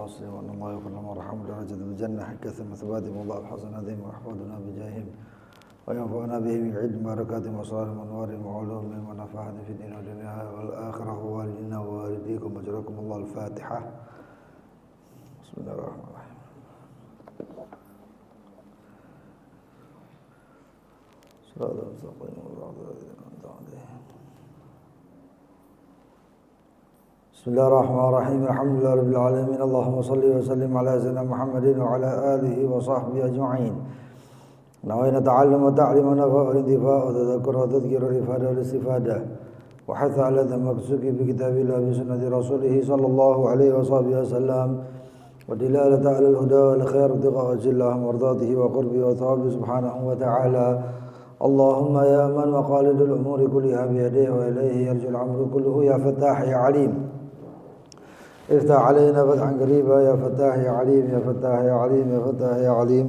وأسلم وأن الله يغفر لهم ويرحمهم درجة الجنة حكة مثواتهم وضاعف حسناتهم ويحفظنا بجاههم وينفعنا بهم بعلم بركاتهم وصالحهم وأنوارهم وعلومهم ونفعهم في الدين والدنيا والآخرة ووالدينا ووالديكم وجزاكم الله. الفاتحة. بسم الله الرحمن الرحيم. صراط المستقيم صراط الذين أنعمت عليهم. بسم الله الرحمن الرحيم. الحمد لله رب العالمين. اللهم صل وسلم على سيدنا محمد وعلى آله وصحبه أجمعين. نوينا تعلم وتعليم ونفع والانتفاع وتذكر وتذكير والإفادة والاستفادة وحث على التمسك بكتاب الله بسنة رسوله صلى الله عليه وصحبه وسلم ودلالة على الهدى والخير ابتغاء وجه الله ومرضاته وقربه وثوابه سبحانه وتعالى. اللهم يا من مقاليد الأمور كلها بيديه وإليه يرجع الأمر كله يا فتاح يا عليم افتح علينا فتحا قريبا يا فتاح يا عليم يا فتاح يا عليم يا فتاح يا عليم.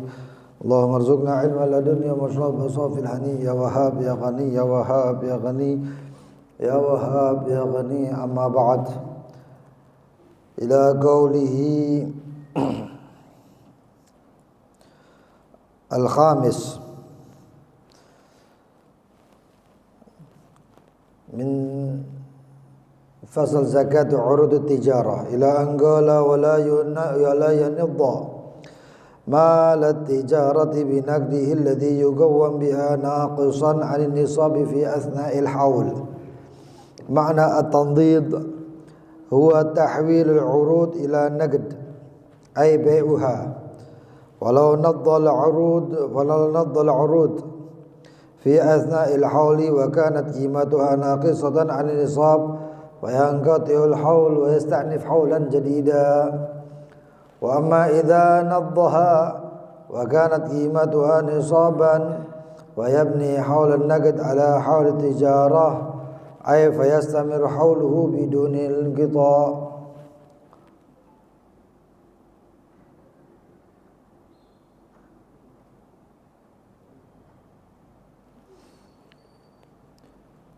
اللهم ارزقنا علما لدنيا ومشرب صافي الهني يا وهاب يا غني يا وهاب يا غني يا وهاب يا غني. أما بعد، إلى قوله الخامس من فصل زكاة عروض التجارة إلى أن قال ولا ينض مال التجارة بنقده الذي يقوم بها ناقصا عن النصاب في أثناء الحول. معنى التنضيد هو تحويل العروض إلى نقد أي بيعها. ولو نض العروض في أثناء الحول وكانت قيمتها ناقصة عن النصاب وينقطع الحول ويستأنف حولا جديدا. وأما إذا نضها وكانت قيمتها نصابا ويبني حول النقد على حول التجارة أي فيستمر حوله بدون انقطاع.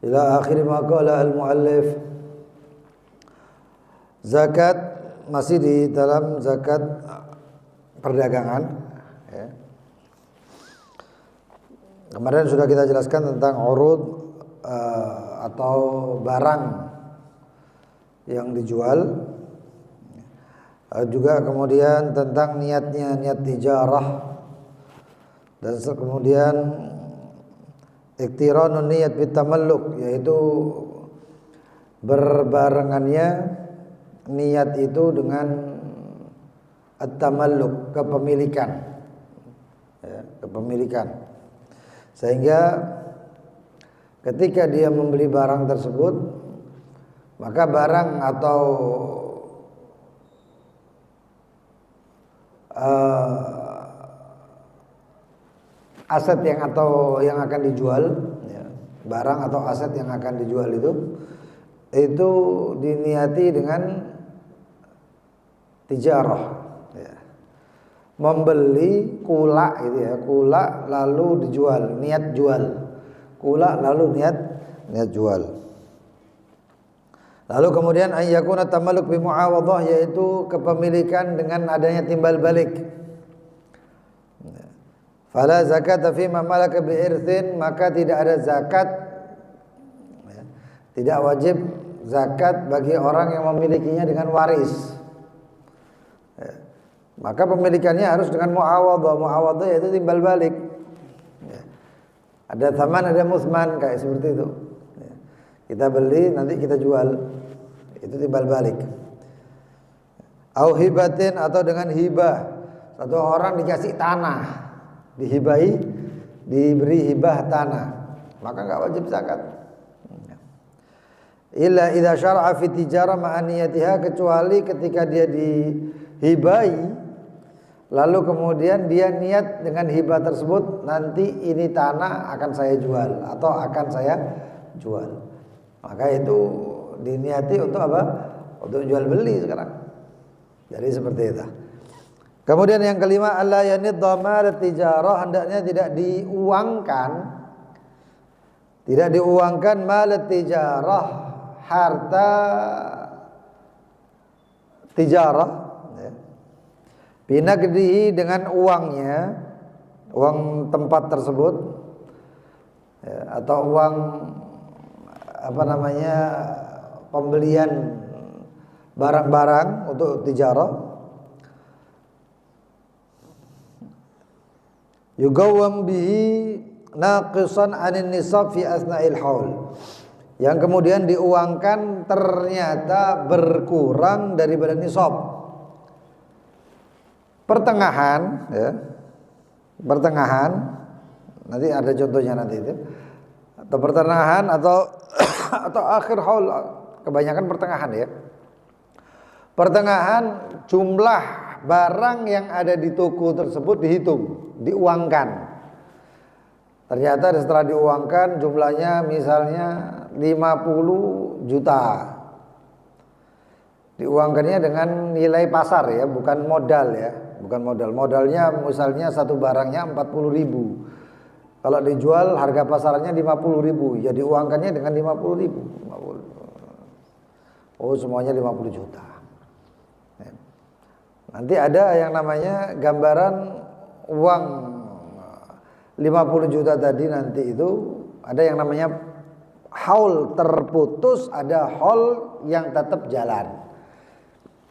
Ila akhir ma qala al-muallif. Zakat masih di dalam zakat perdagangan ya. Kemarin sudah kita jelaskan tentang urud atau barang yang dijual, juga kemudian tentang niatnya, niat tijarah, dan kemudian iktiranun niyat bitamalluk, yaitu berbarengannya niat itu dengan at-tamalluk, kepemilikan ya, kepemilikan. Sehingga ketika dia membeli barang tersebut, maka barang atau aset yang akan dijual ya, barang atau aset yang akan dijual itu diniati dengan tijarah ya. Membeli kula itu ya, kula lalu dijual, niat jual. Kula lalu niat jual. Lalu kemudian ayyakuna tamalluk bi muawadhah, yaitu kepemilikan dengan adanya timbal balik. Fala zakata fi ma malaka bi irthin, maka tidak ada zakat ya, tidak wajib zakat bagi orang yang memilikinya dengan waris ya. Maka pemilikannya harus dengan muawadhah. Muawadhah yaitu timbal balik ya. Ada thaman, ada musman, kayak seperti itu ya. Kita beli nanti kita jual, itu timbal balik. Au hibatin, atau dengan hibah, satu orang dikasih tanah, dihibahi, diberi hibah tanah, maka enggak wajib zakat. Illa idza syara'a fi tijarah ma'aniyatiha, kecuali ketika dia dihibahi lalu kemudian dia niat dengan hibah tersebut, nanti ini tanah akan saya jual atau akan saya jual, maka itu diniati untuk apa? Untuk jual beli sekarang. Jadi seperti itu. Kemudian yang kelima, alla yanidda mal tijarah, hendaknya tidak diuangkan mal tijarah, harta tijarah ya. binaqdihi dengan uangnya, uang tempat tersebut ya, atau uang pembelian barang-barang untuk tijarah, yugawwam bihi naqisan 'anil nisab fi asna'il haul, yang kemudian diuangkan ternyata berkurang daripada nisab. Pertengahan ya. Pertengahan, nanti ada contohnya nanti itu. Atau pertengahan atau atau akhir haul, kebanyakan pertengahan ya. Pertengahan jumlah barang yang ada di toko tersebut dihitung, diuangkan. Ternyata setelah diuangkan jumlahnya misalnya 50 juta. Diuangkannya dengan nilai pasar ya, bukan modal ya, bukan modal. Modalnya misalnya satu barangnya 40.000. Kalau dijual harga pasarannya 50.000, ya diuangkannya dengan 50.000. Oh, semuanya 50 juta. Nanti ada yang namanya gambaran uang 50 juta tadi, nanti itu ada yang namanya haul terputus, ada haul yang tetap jalan.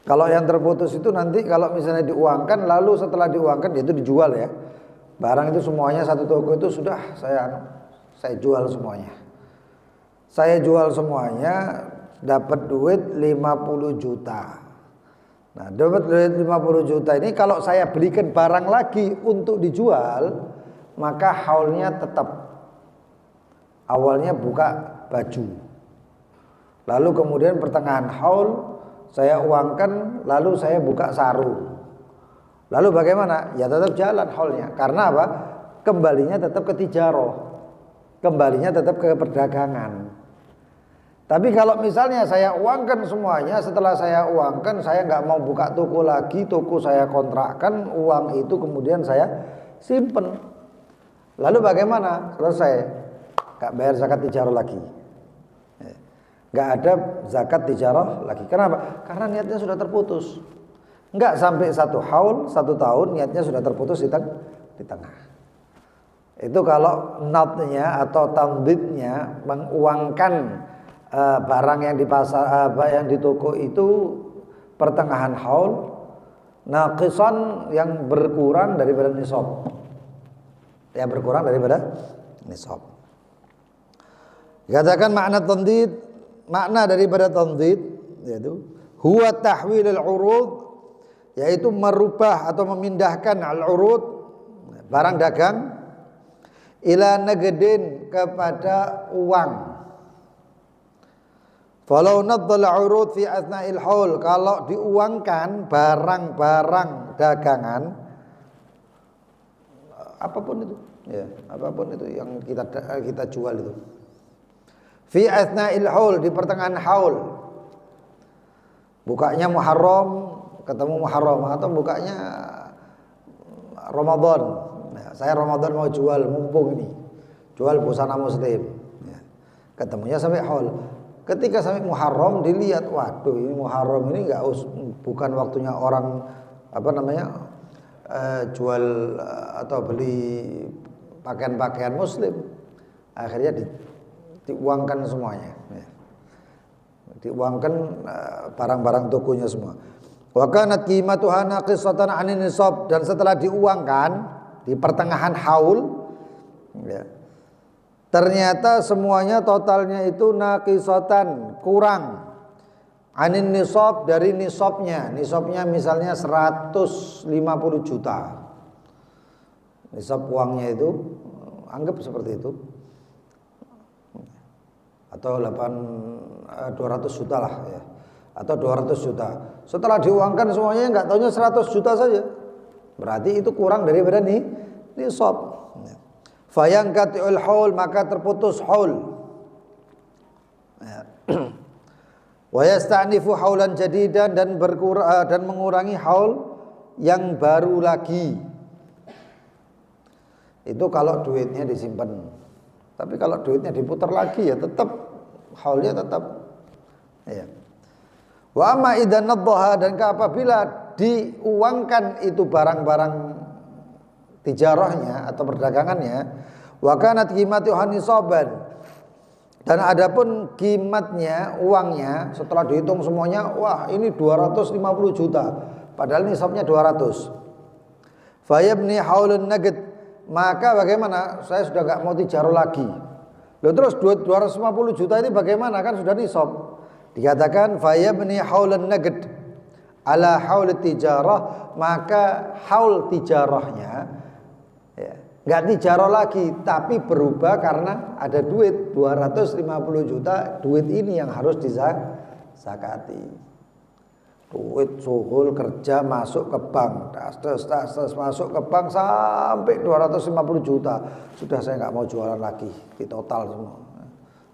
Kalau yang terputus itu nanti kalau misalnya diuangkan, lalu setelah diuangkan itu dijual ya. Barang itu semuanya satu toko itu sudah saya jual semuanya. Saya jual semuanya, dapat duit 50 juta. Nah, dapat duit 50 juta ini kalau saya belikan barang lagi untuk dijual, maka haulnya tetap. Awalnya buka baju. Lalu kemudian pertengahan haul saya uangkan, lalu saya buka sarung. Lalu bagaimana? Ya tetap jalan haulnya. Karena apa? Kembalinya tetap ke tijarah. Kembalinya tetap ke perdagangan. Tapi kalau misalnya saya uangkan semuanya, setelah saya uangkan saya nggak mau buka toko lagi, toko saya kontrakkan, uang itu kemudian saya simpen. Lalu bagaimana? Selesai, nggak bayar zakat tijarah lagi. Nggak ada zakat tijarah lagi. Kenapa? Karena niatnya sudah terputus. Nggak sampai 1 haul, 1 tahun niatnya sudah terputus di tengah. Itu kalau notnya atau tambitnya menguangkan barang yang di pasar, yang di toko itu pertengahan haul, naqisan yang berkurang daripada nisab. Yang berkurang daripada nisab. Dikatakan makna daripada tandid yaitu huwa tahwilul urud, yaitu merubah atau memindahkan al-urud, barang dagang, ila nagdin, kepada uang. Falau naddal urud fi asna'il haul, kalau diuangkan barang-barang dagangan apapun itu ya, apapun itu yang kita jual itu, fi asna'il haul, di pertengahan haul, bukanya Muharram ketemu Muharram, atau bukanya Ramadan. Nah, saya Ramadan mau jual, mumpung ini jual busana muslim ya. Ketemunya sampai haul. Ketika sampai Muharram dilihat, waduh ini Muharram ini bukan waktunya orang jual atau beli pakaian-pakaian muslim. Akhirnya diuangkan semuanya ya. Diuangkan barang-barang tokonya semua. Wa kanat qimatuha naqisatan 'anil nisab, dan setelah diuangkan di pertengahan haul ya, ternyata semuanya totalnya itu naqisatan, kurang, 'anil nisab, dari nisabnya. Nisabnya misalnya 150 juta. Nisab uangnya itu anggap seperti itu. Atau 200 juta lah ya. Atau 200 juta. Setelah diuangkan semuanya enggak taunya 100 juta saja. Berarti itu kurang daripada nisab. Fayanqati'ul haul, maka terputus haul. Ya. Wa yasta'nifu haulan jadidan, dan mengurangi haul yang baru lagi. Itu kalau duitnya disimpan. Tapi kalau duitnya diputar lagi ya tetap haulnya tetap ya. Wa amma idzan nadhaha, dan apabila diuangkan itu barang-barang tijarahnya atau perdagangannya, wa kanat qimatuha nisaban, dan adapun kimatnya, uangnya setelah dihitung semuanya, wah ini 250 juta padahal nisabnya 200. Fayabni haulun nagd, maka bagaimana? Saya sudah enggak mau tijarah lagi. Loh terus 250 juta ini bagaimana, kan sudah nisab. Dikatakan fayabni haulun nagd ala haul tijarah, maka haul tijarahnya ya, enggak tijarah lagi, tapi berubah karena ada duit 250 juta. Duit ini yang harus dizakati. Duit suhul kerja masuk ke bank, tas masuk ke bank sampai 250 juta. Sudah saya nggak mau jualan lagi, di total semua.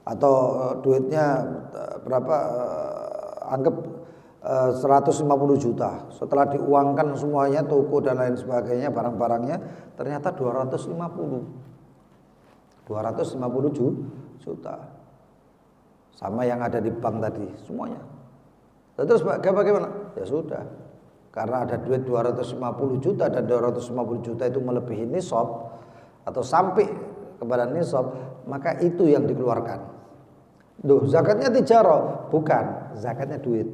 Atau duitnya berapa? Anggap 150 juta. Setelah diuangkan semuanya, toko dan lain sebagainya, barang-barangnya, ternyata 250 juta. Sama yang ada di bank tadi, semuanya. Terus bagaimana? Ya sudah, karena ada duit 250 juta dan 250 juta itu melebihi nisab atau sampai kepada nisab, maka itu yang dikeluarkan. Duh, zakatnya tijarah? Bukan, zakatnya duit.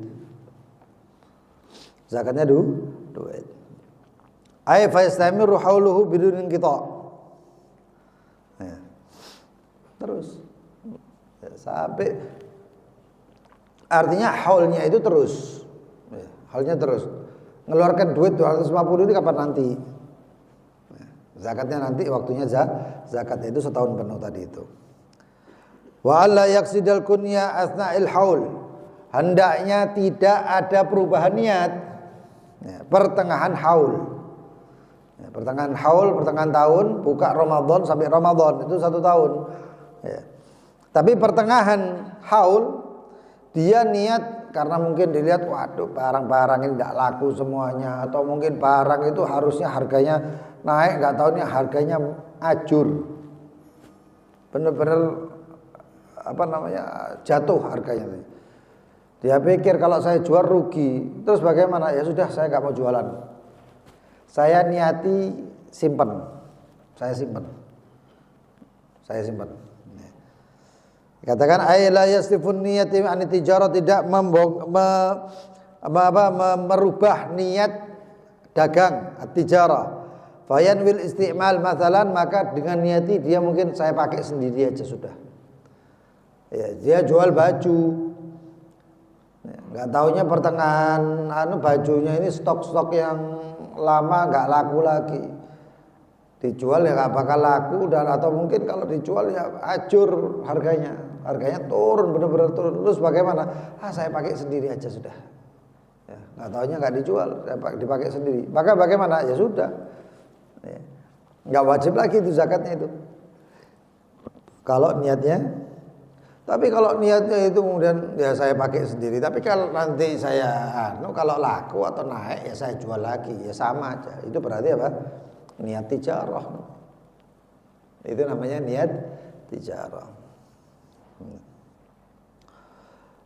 Zakatnya duit. Ay fa yastamiru hauluhu bidun qita. Ya. Terus ya, sampai artinya haulnya itu terus. Ya, haulnya terus. Ngeluarkan duit 250 ini kapan nanti? Ya, zakatnya nanti, waktunya zakatnya itu setahun penuh tadi itu. Wa alla yaqsidal kunya asna'il haul. Hendaknya tidak ada perubahan niat. Ya, pertengahan haul. Ya, pertengahan haul, pertengahan tahun, buka Ramadan sampai Ramadan itu 1 tahun. Ya. Tapi pertengahan haul dia niat karena mungkin dilihat, waduh barang-barang ini tidak laku semuanya, atau mungkin barang itu harusnya harganya naik, nggak tahu nih harganya ajur, bener-bener jatuh harganya. Dia pikir kalau saya jual rugi, terus bagaimana? Ya sudah, saya nggak mau jualan. Saya niati simpan, saya simpan. Katakan ay la yastifun niyati an tijarah, tidak merubah niat dagang at-tijarah. Fayan wil istimal mathalan, maka dengan niati dia mungkin saya pakai sendiri aja sudah. Ya, dia jual baju. Enggak taunya pertengahan bajunya ini stok-stok yang lama enggak laku lagi. Dijual ya enggak bakal laku, dan atau mungkin kalau dijual ya ajur harganya. Harganya turun, benar-benar turun. Terus bagaimana? Saya pakai sendiri aja sudah. Ya, nggak taunya nggak dijual, dipakai sendiri. Maka bagaimana? Ya sudah. Ya, nggak wajib lagi itu zakatnya itu. Kalau niatnya. Tapi kalau niatnya itu kemudian ya saya pakai sendiri. Tapi kalau nanti saya kalau laku atau naik ya saya jual lagi, ya sama aja. Itu berarti apa? Niat tijarah. Itu namanya niat tijarah.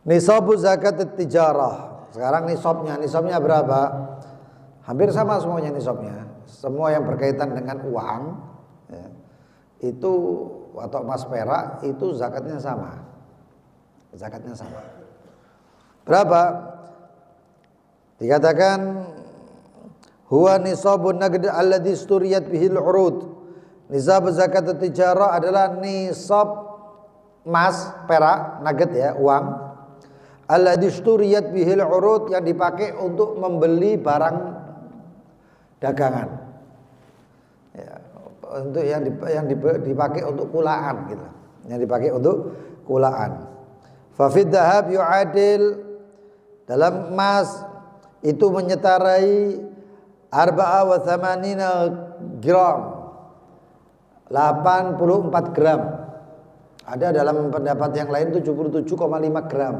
Nisabu zakat tijarah. Sekarang nisabnya berapa? Hampir sama semuanya nisabnya. Semua yang berkaitan dengan uang ya, itu atau emas perak itu zakatnya sama. Zakatnya sama. Berapa? Dikatakan huwa nisabun naqd alladhi isturiyat bihil urud. Nisab zakat tijarah adalah nisab emas, perak, nugget ya, uang. Alladzi isturiyat bihil urud, yang dipakai untuk membeli barang dagangan. Ya, untuk yang dipakai untuk kulaan gitu. Yang dipakai untuk kulaan. Fa fid dhahab yu'adil, dalam emas itu menyetarai 84 gram. 84 gram. Ada dalam pendapat yang lain 77,5 gram.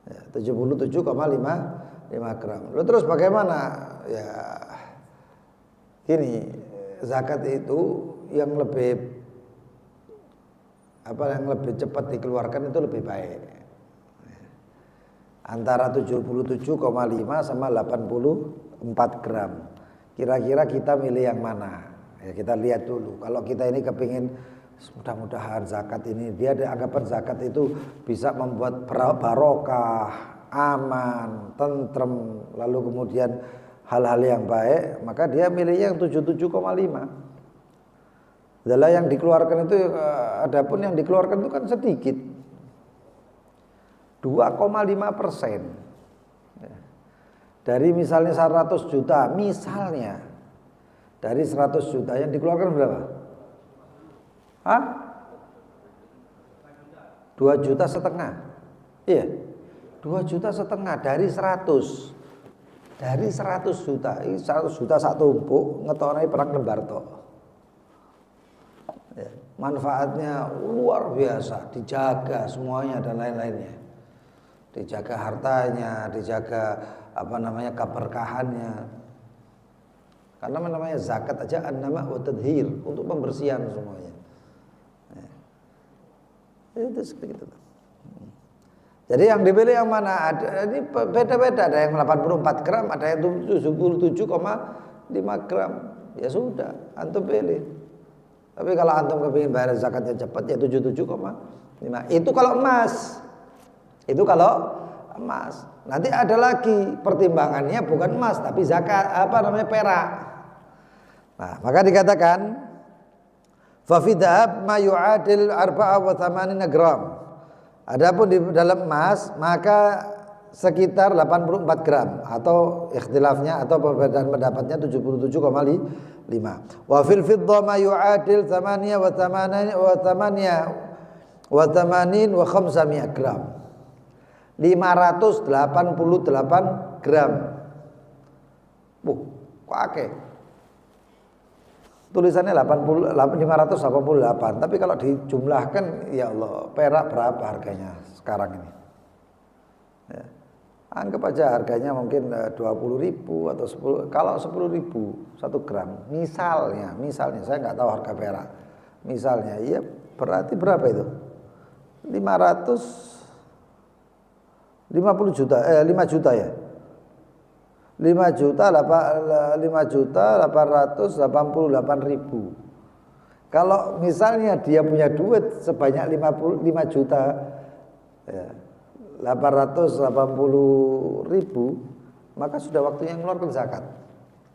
Ya, 77,5 gram. Lalu terus bagaimana? Ya, gini, zakat itu yang lebih cepat dikeluarkan itu lebih baik. antara 77,5 sama 84 gram. Kira-kira kita milih yang mana? Ya, kita lihat dulu. Kalau kita ini kepingin mudah-mudahan zakat ini, dia ada anggapan zakat itu bisa membuat barokah, aman, tentrem, lalu kemudian hal-hal yang baik, maka dia milihnya yang 77,5. Adalah yang dikeluarkan itu, adapun yang dikeluarkan itu kan sedikit, 2,5%. Dari misalnya 100 juta, misalnya dari 100 juta yang dikeluarkan berapa? Hah? 2,5 juta. Iya, 2,5 juta dari 100. Dari 100 juta, ini 100 juta sak tumpuk ngetokne perang lembar tok. Ya, manfaatnya luar biasa, dijaga semuanya dan lain-lainnya. Dijaga hartanya, dijaga keberkahannya. Karena namanya zakat aja an-nama wa tadhir, untuk pembersihan semuanya. Ya. Itu seperti itu. Jadi yang dipilih yang mana? Ini beda-beda, ada yang 84 gram, ada yang 77,5 gram. Ya sudah, antum pilih. Tapi kalau antum kepingin bayar zakatnya cepat ya 77,5. Itu kalau emas. Nanti ada lagi pertimbangannya bukan emas tapi zakat perak. Nah, maka dikatakan fa fi dhahab ma yu'adil 84 gram. Adapun di dalam emas maka sekitar 84 gram atau ikhtilafnya atau perbedaan pendapatnya 77,5. Wa fil fiddah ma yu'adil 500 gram. 588 gram. Kok akeh? Tulisannya 588, tapi kalau dijumlahkan ya Allah, perak berapa harganya sekarang ini? Ya. Anggap aja harganya mungkin 20.000 atau 10. Kalau 10.000 1 gram, misalnya saya nggak tahu harga perak. Misalnya, ya berarti berapa itu? 5 juta ya. 5.888.000. Kalau misalnya dia punya duit sebanyak 5 juta ya, 880.000, maka sudah waktunya mengeluarkan zakat.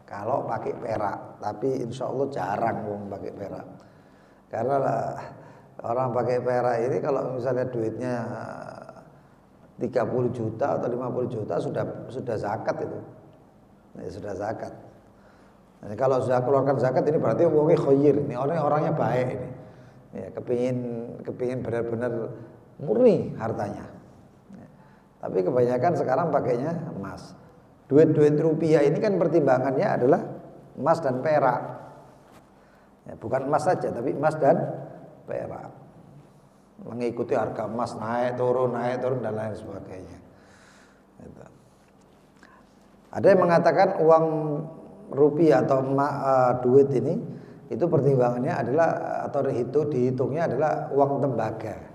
Kalau pakai perak, tapi insya Allah jarang orang pakai perak. Karena orang pakai perak ini kalau misalnya duitnya 30 juta atau 50 juta sudah zakat itu. Ya, sudah zakat. Nah, kalau sudah keluarkan zakat ini berarti orangnya khair, ini orangnya baik ini. Ya, kepingin benar-benar murni hartanya. Ya. Tapi kebanyakan sekarang pakainya emas. Duit rupiah ini kan pertimbangannya adalah emas dan perak. Ya, bukan emas saja tapi emas dan perak. Mengikuti harga emas naik turun dan lain sebagainya. Gitu. Ada yang mengatakan uang rupiah atau duit ini itu pertimbangannya adalah atau dihitungnya adalah uang tembaga.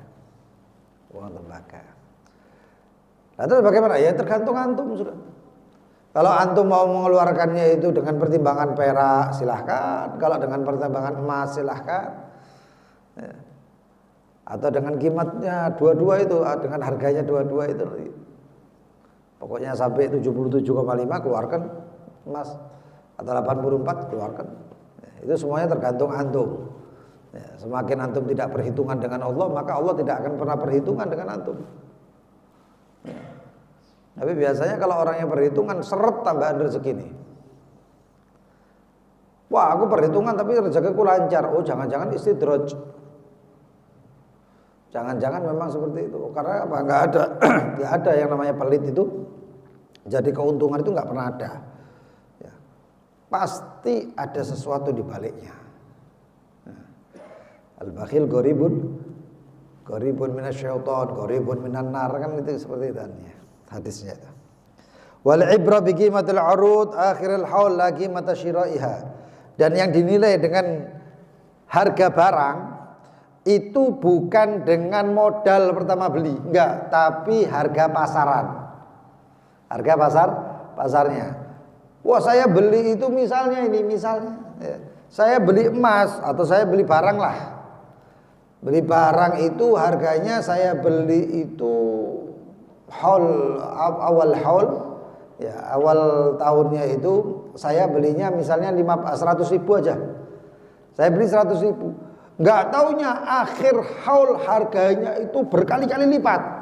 Lalu bagaimana? Ya tergantung antum sudah. Kalau antum mau mengeluarkannya itu dengan pertimbangan perak silahkan, kalau dengan pertimbangan emas silahkan. Ya. Atau dengan kimatnya dua-dua itu, dengan harganya dua-dua itu. Pokoknya sampai 77,5 keluarkan emas atau 84 keluarkan. Ya, itu semuanya tergantung antum. Ya, semakin antum tidak perhitungan dengan Allah, maka Allah tidak akan pernah perhitungan dengan antum. Ya. Tapi biasanya kalau orang yang perhitungan seret tambahan rezeki nih. Wah, aku perhitungan tapi rezekiku lancar. Oh, jangan-jangan istidraj. Jangan-jangan memang seperti itu. Karena apa? Enggak ada yang namanya pelit itu. Jadi keuntungan itu enggak pernah ada. Ya. Pasti ada sesuatu di baliknya. Al-bakhil gharibun minasyaiton, gharibun minan nar, kan itu seperti itu ya, hadisnya itu. Wal ibra bi qimatil urud akhiril haul la qimata syira'iha. Dan yang dinilai dengan harga barang itu bukan dengan modal pertama beli, enggak, tapi harga pasaran. Harga pasarnya. Wah, saya beli itu misalnya ya. Saya beli emas atau saya beli barang lah. Beli barang itu harganya saya beli itu awal haul ya, awal tahunnya itu saya belinya misalnya 100 ribu aja. Saya beli 100 ribu. Nggak taunya akhir haul harganya itu berkali-kali lipat.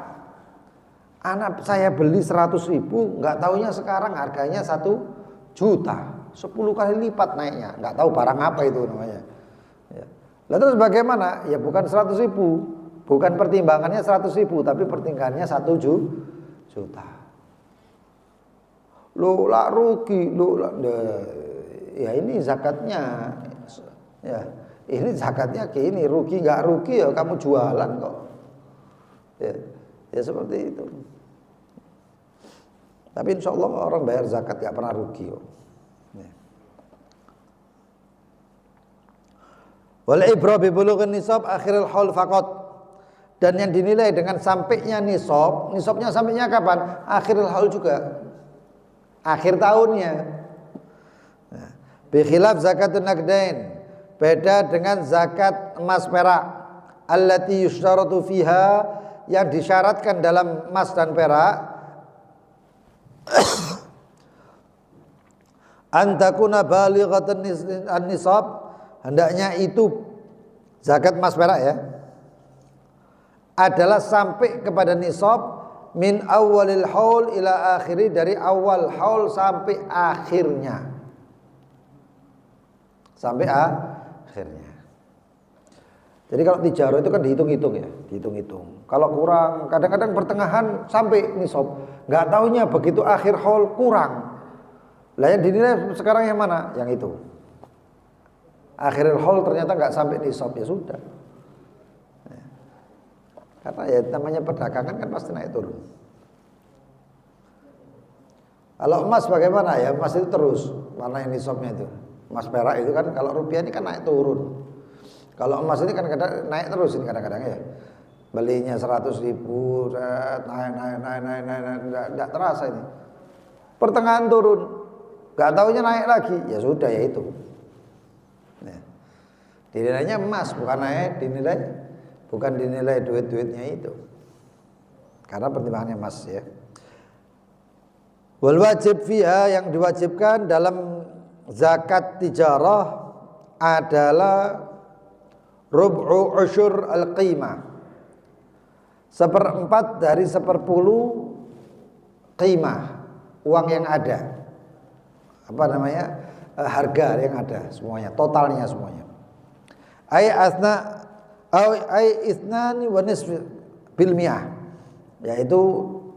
Anak saya beli 100 ribu, nggak taunya sekarang harganya 1 juta, 10 kali lipat naiknya. Nggak tahu barang apa itu namanya. Ya. Lalu terus bagaimana? Ya bukan 100 ribu, bukan pertimbangannya 100 ribu, tapi pertimbangannya 1 juta. Lo lah rugi, ya ini zakatnya. Ya, ini zakatnya gini, rugi nggak rugi ya kamu jualan kok. Ya seperti itu. Tapi insya Allah orang bayar zakat gak pernah rugi kok. Wal ibra bi bulughin nisab akhiril haul faqat. Dan yang dinilai dengan sampainya nisabnya sampainya kapan? Akhiril haul juga. Akhir tahunnya. Nah, bi khilaf zakatun naqdain. Beda dengan zakat emas perak. Allati yusytaratu fiha, yang disyaratkan dalam emas dan perak. Antakuna balighatan an-nisab, hendaknya itu zakat emas perak ya adalah sampai kepada nisab min awalil haul ila akhiri, dari awal haul sampai akhirnya. Jadi kalau tijarah itu kan dihitung-hitung ya, dihitung-hitung. Kalau kurang, kadang-kadang pertengahan sampai nisab, nggak taunya begitu akhir haul kurang. Lah yang dinilai sekarang yang mana? Yang itu. Akhir haul ternyata nggak sampai nisab, ya sudah. Karena ya namanya perdagangan kan pasti naik turun. Kalau emas bagaimana ya? Emas itu terus, mana yang nisabnya itu. Emas perak itu kan kalau rupiah ini kan naik turun. Kalau emas ini kan kadang naik terus ini kadang-kadang ya. Belinya 100 ribu, naik, enggak terasa ini. Pertengahan turun, enggak taunya naik lagi, ya sudah ya itu. Nah, dinilainya emas bukan naik, bukan dinilai duit-duitnya itu. Karena pertimbangannya emas ya. Wal wajib fiha, yang diwajibkan dalam zakat tijarah adalah rub'u usyur al-qimah, 1/4 dari 10 qimah uang yang ada, apa namanya, harga yang ada semuanya, totalnya semuanya. Isnani wa nisf bil miyah, yaitu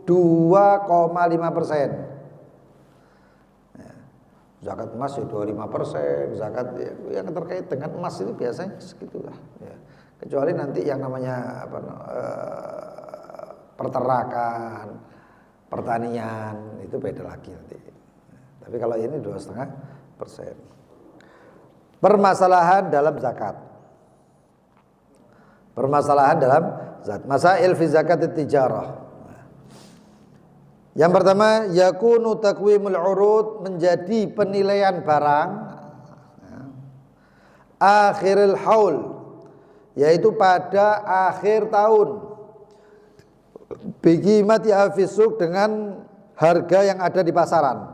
2,5%. Zakat emas ya 25%, zakat yang terkait dengan emas itu biasanya segitulah. Ya. Kecuali nanti yang namanya peternakan, pertanian itu beda lagi nanti. Tapi kalau ini 2,5%. Permasalahan dalam zakat. Masail fi zakat tijarah. Yang pertama, yakunu takwimul urud, menjadi penilaian barang akhiril haul, yaitu pada akhir tahun, bigimati afisuk, dengan harga yang ada di pasaran.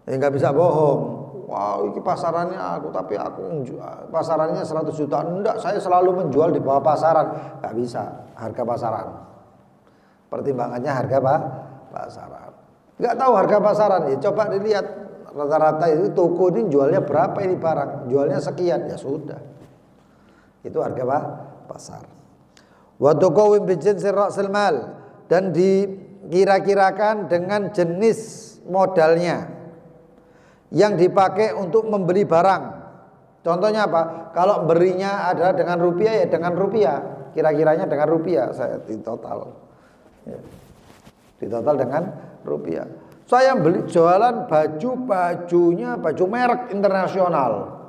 Ya nggak bisa bohong. Wow, ini pasarannya tapi aku pasarannya 100 juta. Enggak, saya selalu menjual di bawah pasaran. Nggak bisa, harga pasaran. Pertimbangannya harga pasaran. Nggak tahu harga pasaran ya, coba dilihat rata-rata itu toko ini jualnya berapa ini barang, jualnya sekian, ya sudah. Itu harga pasar. Wa tuqawim bi jinsi ra'sil mal, dan dikira-kirakan dengan jenis modalnya yang dipakai untuk membeli barang. Contohnya apa? Kalau berinya ada dengan rupiah, ya dengan rupiah. Kira-kiranya dengan rupiah, saya di total. Ya. Di total dengan rupiah. Saya beli jualan bajunya baju merek internasional.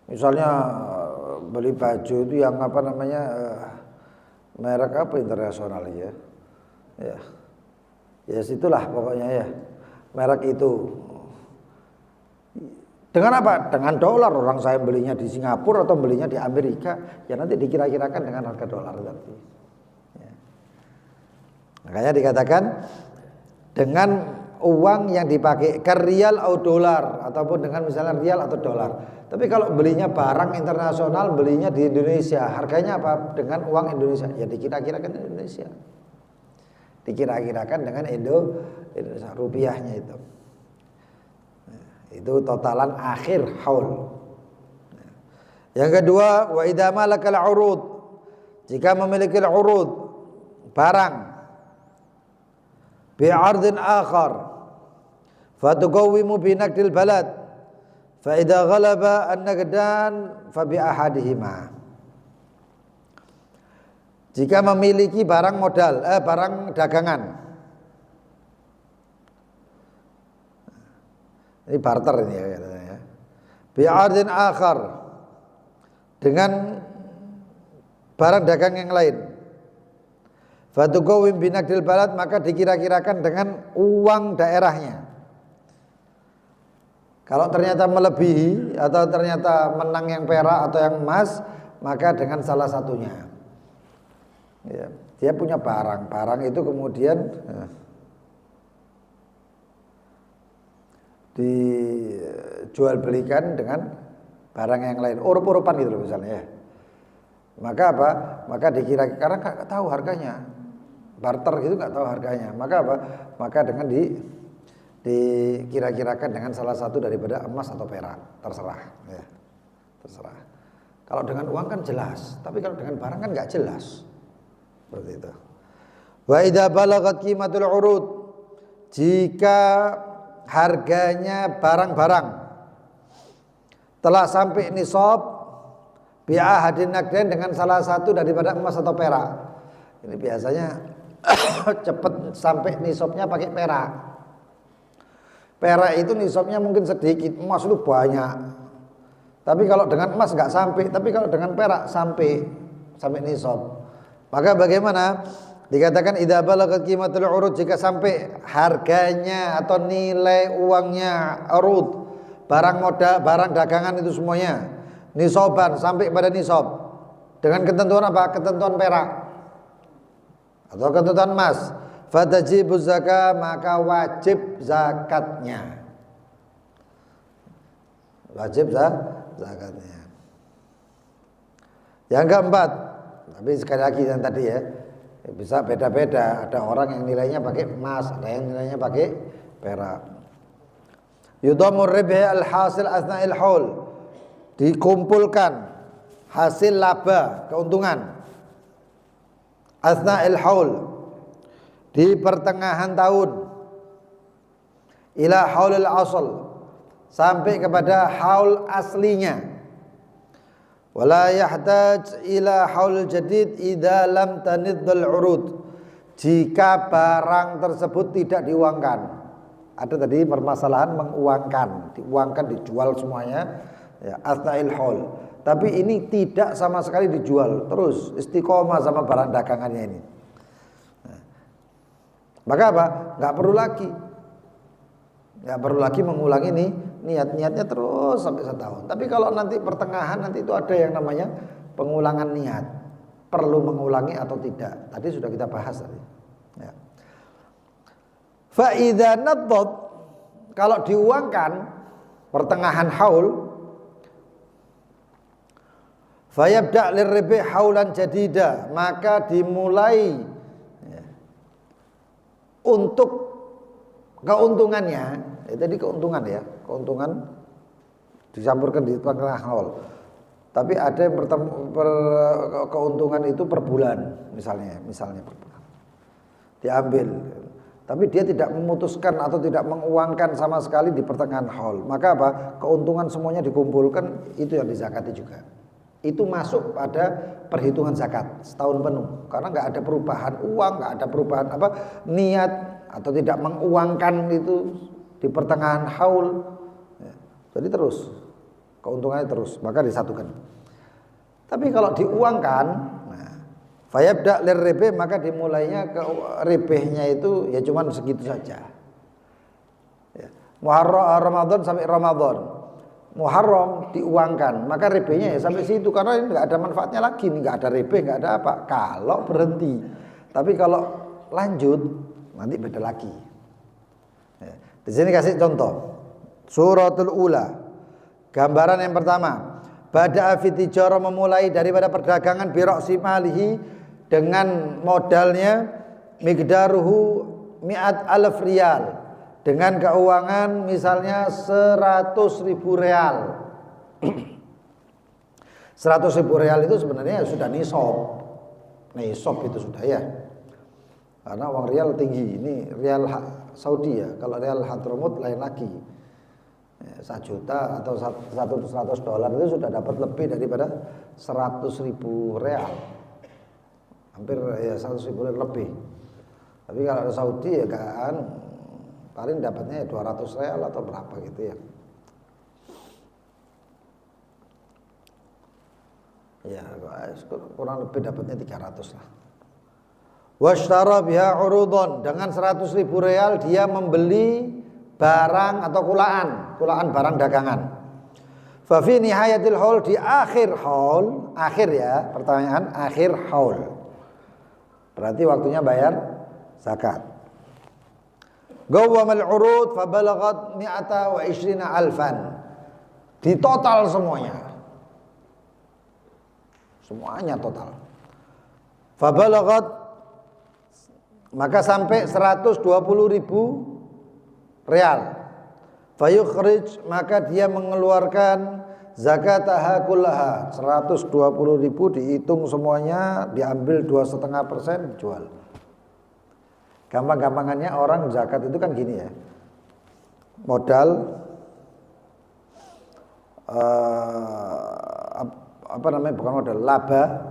Misalnya beli baju itu yang apa namanya, merek apa internasional ya? Ya. Ya situlah pokoknya ya. Merek itu. Dengan apa? Dengan dolar. Orang saya belinya di Singapura atau belinya di Amerika, ya nanti dikira-kirakan dengan harga dolar tadi. Ya. Makanya dikatakan dengan uang yang dipakai ke rial atau dolar, ataupun dengan misalnya rial atau dolar. Tapi kalau belinya barang internasional, belinya di Indonesia, harganya apa? Dengan uang Indonesia, ya dikira-kirakan Indonesia. Dikira-kirakan dengan Indonesia rupiahnya itu. Itu totalan akhir haul. Yang kedua, wa idza malakal urud, jika memiliki urud barang bi'ardin akhar fatuqawimu bi naqdil balad fa idza ghalaba an-naqdan fa bi ahadihima. Jika memiliki barang modal, barang dagangan, ini barter ini ya katanya ya. Bi'ardin akhar, dengan barang dagang yang lain. Fatuqawim binaqdil balad, maka dikira-kirakan dengan uang daerahnya. Kalau ternyata melebihi atau ternyata menang yang perak atau yang emas, maka dengan salah satunya. Ya, dia punya barang itu kemudian dijual belikan dengan barang yang lain, urup-urupan gitu loh misalnya ya. Maka apa? Maka dikira, karena nggak tahu harganya, barter gitu nggak tahu harganya. Maka apa? Maka dengan dikira-kirakan dengan salah satu daripada emas atau perak, terserah ya. Terserah. Kalau dengan uang kan jelas, tapi kalau dengan barang kan nggak jelas. Seperti itu. Wa idza balagat qimatul urud, jika harganya barang-barang telah sampai nisab bi'ahadin naqdain, dengan salah satu daripada emas atau perak. Ini biasanya cepat sampai nisabnya pakai perak. Perak itu nisabnya mungkin sedikit, emas itu banyak. Tapi kalau dengan emas nggak sampai, tapi kalau dengan perak sampai nisab. Maka bagaimana? Dikatakan idza balagat qimatul urud, jika sampai harganya atau nilai uangnya urud, barang modal, barang dagangan itu semuanya nisaban, sampai pada nisab. Dengan ketentuan apa? Ketentuan perak atau ketentuan emas. Fatajibuz zakah, maka wajib zakatnya. Wajib zakatnya. Yang keempat, tapi sekali lagi yang tadi ya, bisa beda-beda. Ada orang yang nilainya pakai emas, ada yang nilainya pakai perak. Yudhamur ribhi al-hasil asna'il haul, dikumpulkan hasil laba, keuntungan asna'il haul, di pertengahan tahun, ila haulil asl, sampai kepada haul aslinya. Wala yahtaj ila haul jadid idza lam taniddul urud, jika barang tersebut tidak diuangkan. Ada tadi permasalahan menguangkan, diuangkan, dijual semuanya ya, asnail haul. Tapi ini tidak sama sekali dijual, terus istiqomah sama barang dagangannya ini. Maka apa? Nggak perlu lagi mengulangi nih niatnya terus sampai setahun. Tapi kalau nanti pertengahan, nanti itu ada yang namanya pengulangan niat, perlu mengulangi atau tidak. Tadi sudah kita bahas tadi. Ya. Fa idza naddat, kalau diuangkan pertengahan haul, fayabda' lirribi haulan jadida, maka dimulai ya, untuk keuntungannya, tadi keuntungan ya, keuntungan dicampurkan di tengah haul. Tapi ada yang keuntungan itu per bulan, misalnya per bulan diambil. Tapi dia tidak memutuskan atau tidak menguangkan sama sekali di pertengahan haul. Maka apa? Keuntungan semuanya dikumpulkan, itu yang dizakati juga. Itu masuk pada perhitungan zakat setahun penuh, karena nggak ada perubahan uang, nggak ada perubahan niat atau tidak menguangkan itu di pertengahan haul. Jadi terus keuntungannya terus, maka disatukan. Tapi kalau diuangkan, nah, Fayabda lirribih, maka dimulainya ke ribihnya itu ya cuman segitu saja. Ya. Muharram Ramadan sampai Ramadan. Muharram diuangkan, maka ribihnya ya sampai situ karena ini enggak ada manfaatnya lagi, enggak ada ribih, enggak ada apa. Kalau berhenti. Tapi kalau lanjut nanti beda lagi. Ya. Di sini kasih contoh. Suratul Ula. Gambaran yang pertama. Bada'a fi tijarah, memulai daripada perdagangan bi ra'si malihi, dengan modalnya miqdaruhu mi'at alaf riyal, dengan keuangan misalnya 100.000 real. 100.000 real itu sebenarnya sudah nisab itu sudah ya, karena uang real tinggi. Ini real Saudi ya, kalau real Hadramut lain lagi ya, 1 juta atau $100 itu sudah dapat lebih daripada 100.000 real, hampir ya 100.000 lebih. Tapi kalau ada Saudi ya kan paling dapatnya ya 200 real atau berapa gitu ya. Ya kurang lebih dapatnya 300 lah. Washtara biha urudon, dengan 100.000 real dia membeli barang atau kulaan barang dagangan. Fa fi nihayatil haul, di akhir haul, akhir ya, pertanyaan akhir haul. Berarti waktunya bayar zakat. Gawwamal urud fa balagat 120,000. Di total semuanya total. Fa balagat, maka sampai 120.000 real. Fa yukhrij, maka dia mengeluarkan zakataha kullaha, 120.000 dihitung semuanya, diambil 2,5%, jual. Gampang-gampangannya orang zakat itu kan gini ya, modal bukan modal, laba,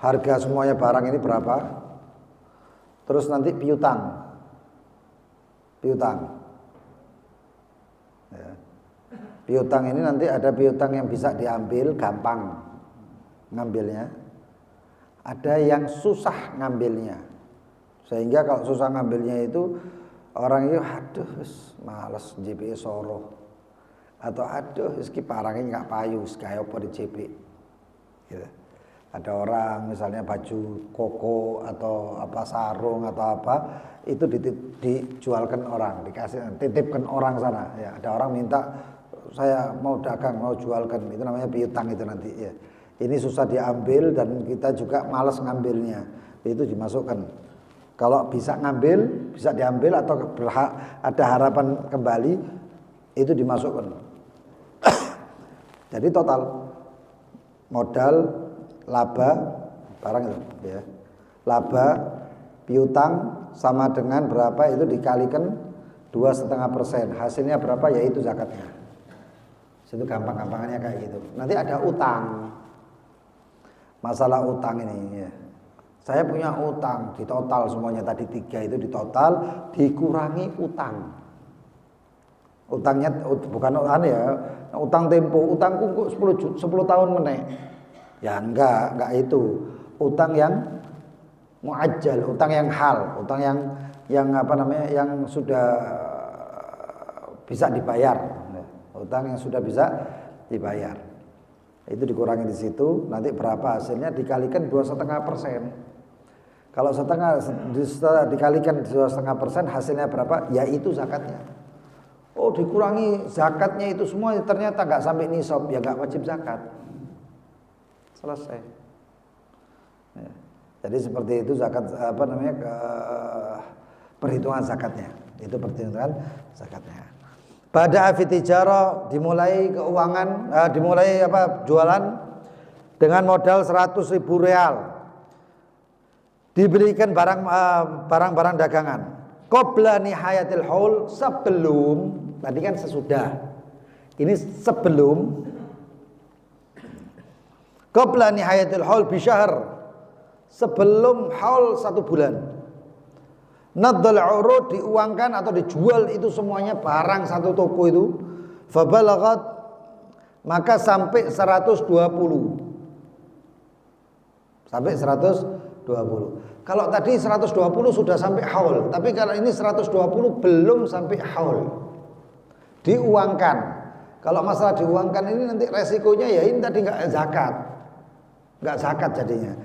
harga semuanya barang ini berapa, terus nanti piutang ya. Piutang ini nanti ada piutang yang bisa diambil gampang ngambilnya, ada yang susah ngambilnya. Sehingga kalau susah ngambilnya itu orang itu aduh males JP soro, atau aduh iki parangnya nggak payu kaya apa di JP gitu. Ada orang misalnya baju koko atau apa sarung atau apa itu dijualkan orang, titipkan orang sana ya. Ada orang minta, saya mau dagang, mau jualkan, itu namanya piutang itu nanti ya. Ini susah diambil dan kita juga malas ngambilnya, itu dimasukkan. Kalau bisa ngambil, bisa diambil atau ada harapan kembali, itu dimasukkan. Jadi total modal, laba, barang itu ya. Laba, piutang sama dengan berapa itu dikalikan 2,5%. Hasilnya berapa, yaitu zakatnya. Itu gampang-gampangannya kayak gitu. Nanti ada utang. Masalah utang ini ya. Saya punya utang, di total semuanya tadi 3 itu di total, dikurangi utang. Utangnya bukan ya, utang tempo, utangku 10 tahun meneh. Ya enggak itu. Utang yang muajjal, utang yang hal, utang yang apa namanya, yang sudah bisa dibayar. Utang yang sudah bisa dibayar. Itu dikurangi di situ, nanti berapa hasilnya dikalikan 2,5%. Kalau dikalikan 2,5%, hasilnya berapa? Ya itu zakatnya. Oh dikurangi zakatnya itu semua, ternyata nggak sampai nisab, ya nggak wajib zakat. Selesai. Ya. Jadi seperti itu zakat perhitungan zakatnya. Itu perhitungan zakatnya. Pada fitijarah, dimulai keuangan, jualan dengan modal 100.000 real. Diberikan barang-barang dagangan. Qabla nihayatil haul, sebelum, tadi kan sesudah. Ini sebelum. Qabla nihayatil haul bisyahr, sebelum haul 1 bulan. Nadhal urud, diuangkan atau dijual itu semuanya barang satu toko itu. Fabalagat, maka sampai 120. sampai 120. Kalau tadi 120 sudah sampai haul, tapi kalau ini 120 belum sampai haul. Diuangkan. Kalau masalah diuangkan ini nanti resikonya ya ini tadi enggak zakat. Enggak zakat jadinya.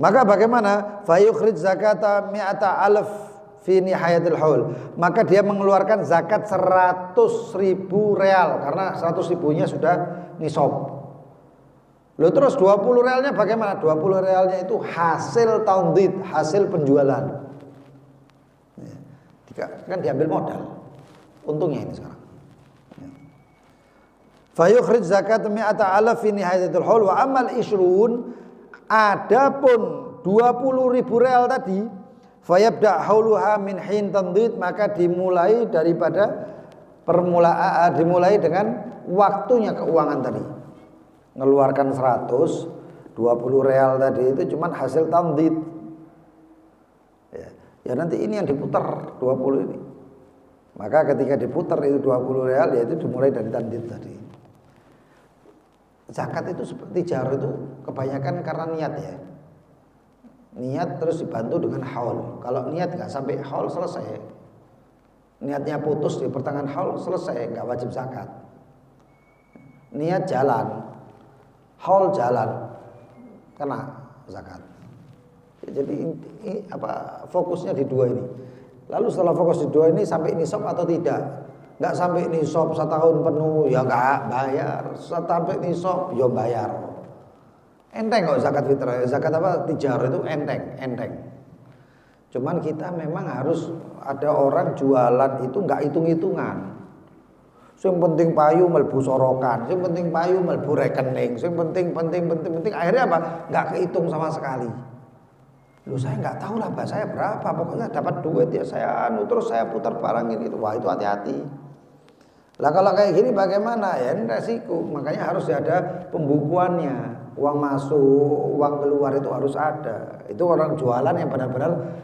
Maka bagaimana? Fa yukhrij zakata mi'ata alf fi nihayatil haul. Maka dia mengeluarkan zakat 100.000 real karena 100 ribunya sudah nisab. Loh terus 20 realnya bagaimana? 20 realnya itu hasil taundid, hasil penjualan. Kan diambil modal. Untungnya ini sekarang. Fa yukhrij zakat mi'ata alaf fi nihayatil haul wa amal ishrun. Adapun 20.000 real tadi, fayabda hauluha min hin tandid, maka dimulai daripada permulaan, dimulai dengan waktunya keuangan tadi. Ngeluarkan 100, 20 real tadi itu cuman hasil tandid. Ya nanti ini yang diputar 20 ini. Maka ketika diputar itu 20 real ya itu dimulai dari tandid tadi. Zakat itu seperti jar itu kebanyakan karena niat ya. Niat terus dibantu dengan haul. Kalau niat nggak sampai haul selesai. Niatnya putus di pertengahan haul selesai, nggak wajib zakat. Niat jalan, haul jalan, kena zakat. Jadi fokusnya di dua ini. Lalu setelah fokus di dua ini sampai nisab atau tidak? Nggak sampai nisab setahun penuh ya nggak bayar, sampai nisab ya bayar. Enteng kok zakat fitrah, zakat apa tijarah itu enteng. Cuman kita memang harus ada orang jualan itu nggak hitung-hitungan. Yang penting payu melbu sorokan, yang penting payu melbu rekening, yang penting akhirnya apa? Nggak kehitung sama sekali. Loh saya nggak tahu laba saya berapa, pokoknya dapat duit ya saya terus saya putar barang ini. Wah itu hati-hati. Lah kalau kayak gini bagaimana? Ya ini resiko. Makanya harus ada pembukuannya. Uang masuk, uang keluar itu harus ada. Itu orang jualan yang benar-benar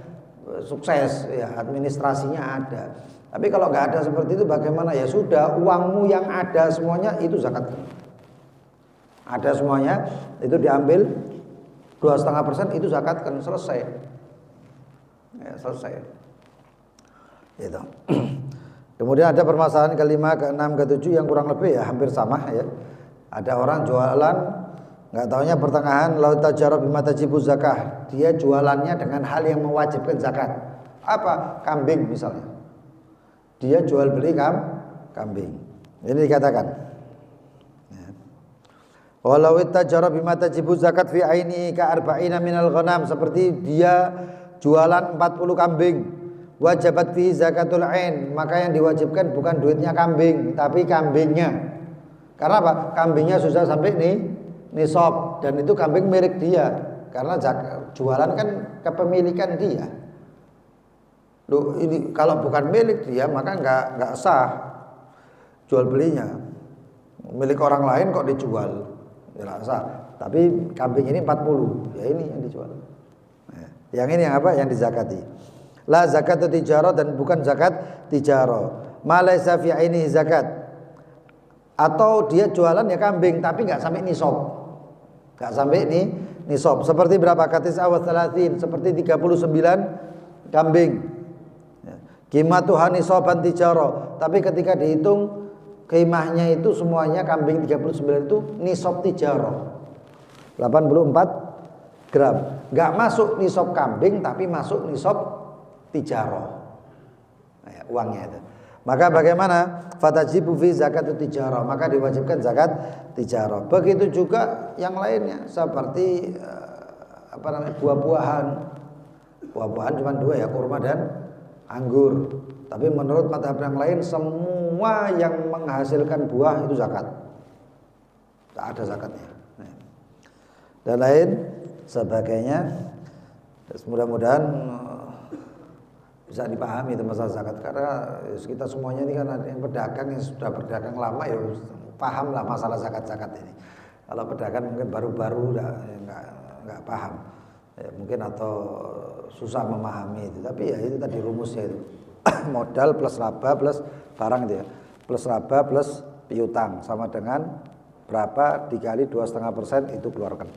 sukses ya, administrasinya ada. Tapi kalau nggak ada seperti itu bagaimana? Ya sudah, uangmu yang ada semuanya itu zakat. Ada semuanya itu diambil 2,5% itu zakat kan selesai. Ya, selesai. Gitu. Kemudian ada permasalahan kelima, keenam, ketujuh yang kurang lebih ya hampir sama ya. Ada orang jualan nggak taunya pertengahan laut tajarab bima tajibu zakah. Dia jualannya dengan hal yang mewajibkan zakat. Apa? Kambing misalnya. Dia jual beli kambing. Ini dikatakan. Walau tajarab bima tajibu zakat fi aini ka arba'ina minal ghanam, seperti dia jualan 40 kambing. Wajabat fi zakatul ain, maka yang diwajibkan bukan duitnya kambing tapi kambingnya. Karena apa? Kambingnya susah sampai nisab dan itu kambing milik dia. Karena jualan kan kepemilikan dia. Loh, ini kalau bukan milik dia maka enggak sah jual belinya. Milik orang lain kok dijual? Ya enggak sah. Tapi kambing ini 40, ya ini yang dijual. Nah, yang ini yang apa? Yang dizakati. La zakat tijarah, dan bukan zakat tijarah. Ma laisa fi ainihi zakat. Atau dia jualan ya kambing tapi enggak sampai nisab. Enggak sampai nisab. Seperti berapa? Katis awal 30, seperti 39 kambing. Qimatuha nisaban tijarah. Tapi ketika dihitung qimahnya itu semuanya kambing 39 itu nisab tijarah. 84 gram. Enggak masuk nisab kambing tapi masuk nisab tijarah. Nah, uangnya itu. Maka bagaimana? Fatajibu fi zakat tijarah, maka diwajibkan zakat tijarah. Begitu juga yang lainnya seperti buah-buahan. Buah-buahan cuma dua ya, kurma dan anggur. Tapi menurut mazhab yang lain semua yang menghasilkan buah itu zakat. Tidak ada zakatnya. Dan lain sebagainya. Mudah-mudahan bisa dipahami itu masalah zakat, karena kita semuanya ini kan ada yang pedagang yang sudah berdagang lama ya paham lah masalah zakat ini. Kalau pedagang mungkin baru-baru nggak paham ya, mungkin atau susah memahami itu. Tapi ya itu tadi rumusnya itu modal plus laba plus barang itu ya, plus laba plus piutang sama dengan berapa dikali 2,5% itu keluarkan.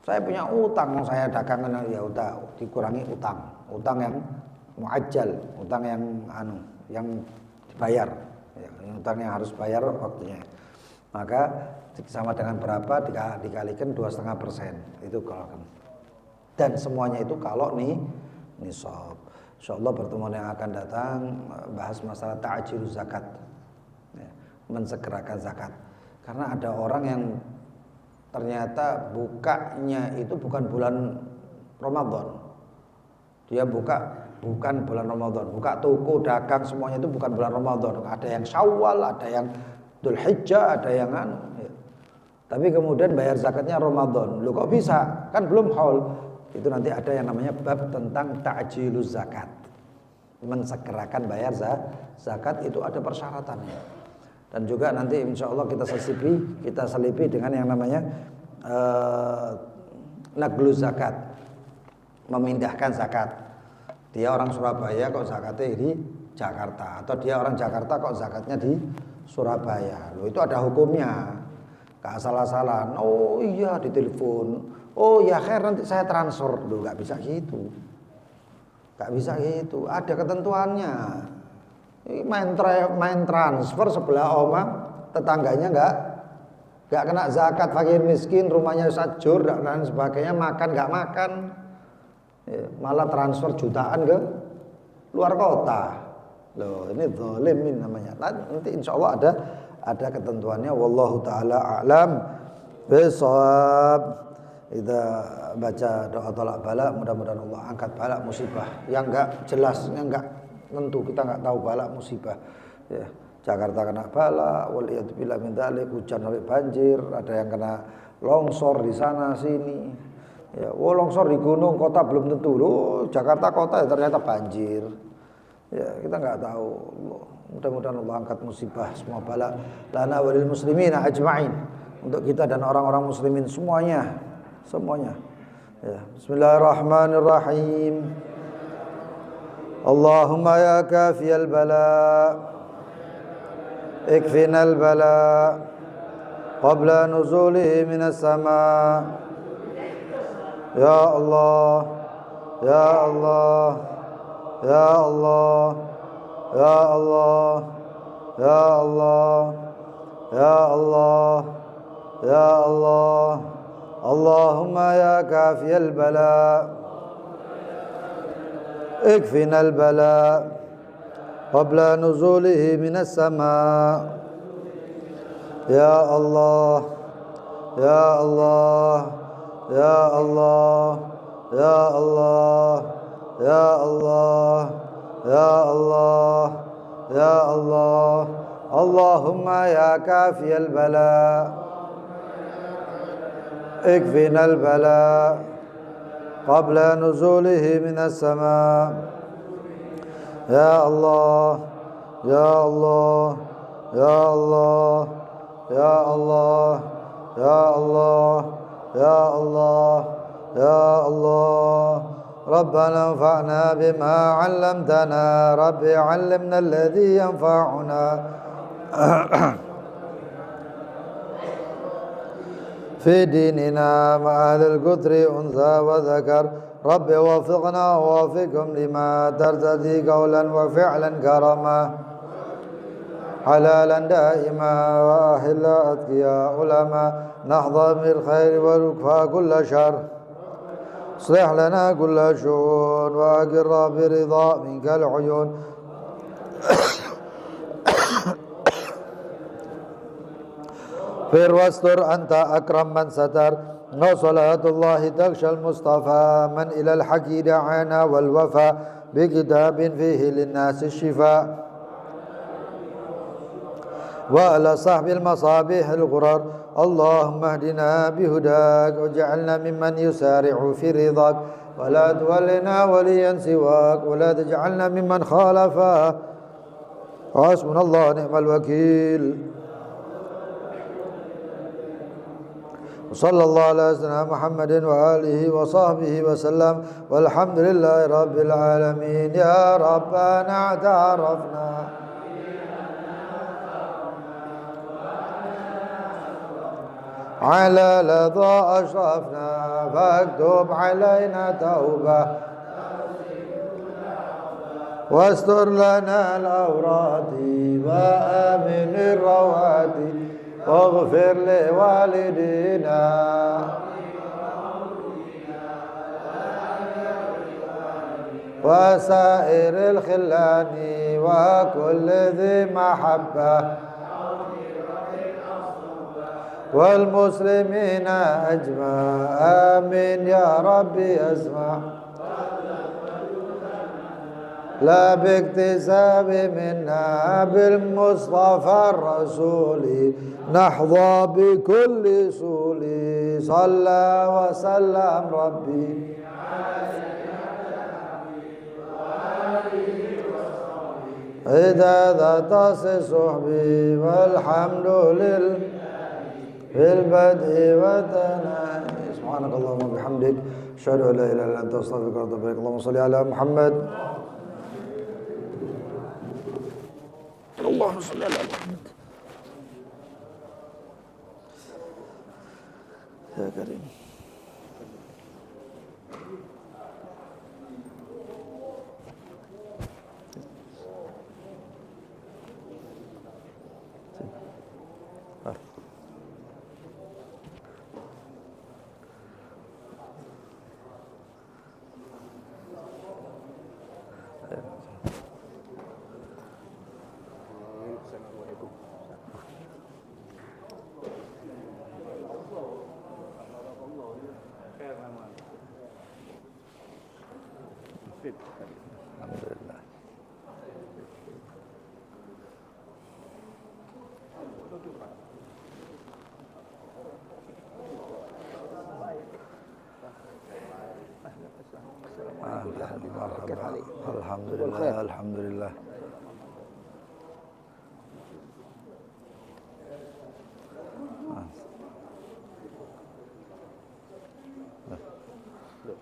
Saya punya utang, saya dagangan, ya udah dikurangi utang yang muajjal, utang yang dibayar, ya, utang yang harus bayar waktunya. Maka sama dengan berapa dikalikan 2,5%, itu kalau. Dan semuanya itu kalau nisab. Insyaallah pertemuan yang akan datang bahas masalah ta'jiluz zakat, ya, mensegerakan zakat. Karena ada orang yang ternyata bukanya itu bukan bulan Ramadan. Dia bukan bulan Ramadan. Buka toko, dagang, semuanya itu bukan bulan Ramadan. Ada yang Syawal, ada yang Dzulhijjah, ada yang ya. Tapi kemudian bayar zakatnya Ramadan. Loh kok bisa? Kan belum haul. Itu nanti ada yang namanya bab tentang ta'jiluz zakat. Mensegerakan bayar zakat itu ada persyaratannya. Dan juga nanti insya Allah kita selipi dengan yang namanya naglu zakat, memindahkan zakat. Dia orang Surabaya kok zakatnya di Jakarta, atau dia orang Jakarta kok zakatnya di Surabaya. Loh, itu ada hukumnya. Asal-asalan. Oh iya, ditelepon. Oh ya khair, nanti saya transfer. Loh, nggak bisa gitu. Nggak bisa gitu. Ada ketentuannya. Main transfer sebelah oma, tetangganya nggak kena zakat, fakir miskin, rumahnya sajur dan sebagainya, makan nggak makan, ya, malah transfer jutaan ke luar kota. Loh, ini zalim ini namanya. Nanti insya Allah ada ketentuannya. Wallahu taala a'lam bishawab. Kita baca doa tolak bala, mudah-mudahan Allah angkat bala musibah yang enggak jelas, yang enggak tentu, kita enggak tahu bala musibah. Ya, Jakarta kena bala, waliyadzubillah min dzalik, hujan sampai banjir, ada yang kena longsor di sana sini. Ya, longsor di gunung kota belum tentu. Loh, Jakarta kota ya ternyata banjir. Ya, kita enggak tahu. Mudah-mudahan Allah angkat musibah semua bala lana walil muslimina ajma'in, untuk kita dan orang-orang muslimin semuanya. Ya. Bismillahirrahmanirrahim. Allahumma ya kafiyal bala ikfinal bala qabla nuzulihi minas sama. Ya Allah, ya Allah, ya Allah, ya Allah, ya Allah, ya Allah, ya Allah. Allahumma ya kafiyal bala ikfinal bala qabla nuzulihi minas sama. Ya Allah, ya Allah, ya Allah, ya Allah, ya Allah, ya Allah, ya Allah. Allahumma ya kafiyal bala اكفنا البلاء قبل نزوله من السماء. يا الله، يا الله، يا الله، يا الله، يا الله، يا الله، يا الله. ربنا انفعنا بما علمتنا، رب علمنا الذي ينفعنا. في ديننا مع أهل القدر أنثى وذكر، رب وفقنا ووفقهم لما ترتدي قولا وفعلا كرما، حلالا دائما وأهلا أتقياء علماء، نحظى بالخير ونكفى كل شر، اصلح لنا كل شؤون وأقر برضا منك العيون. فر واستر أنت أكرم من ستر، وصلاة الله تغشى المصطفى من إلى الحق دعانا والوفاء، بكتاب فيه للناس الشفاء، وعلى صحب المصابيح الغرر. اللهم اهدنا بهداك واجعلنا ممن يسارع في رضاك، ولا تولنا وليا سواك، ولا تجعلنا ممن خالفه. حسبنا الله ونعم الوكيل. وصلى الله على سيدنا محمد وآله وصحبه وسلم، والحمد لله رب العالمين. يا ربنا اعترفنا على لظى أشرفنا فاكتب علينا توبة واستر لنا الأوراد وآمن الرواد واغفر لوالدينا وسائر الخلان وكل ذي محبة والمسلمين أجمع آمين يا ربي أسمع لا باكتساب منا بالمصطفى الرسول نحظى بكل سول صلى وسلم ربي عداد صحبي والحمد لله في البدء والثناء سبحانك اللهم وبحمدك أشهد أن لا إله إلا أنت أستغفرك وأتوب إليك اللهم صل على محمد اللهم صل على محمد يا كريم Alhamdulillah. Alhamdulillah, alhamdulillah.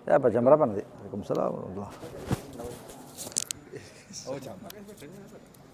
Ya, jam berapa nanti? Waalaikumsalam warahmatullahi wabarakatuh.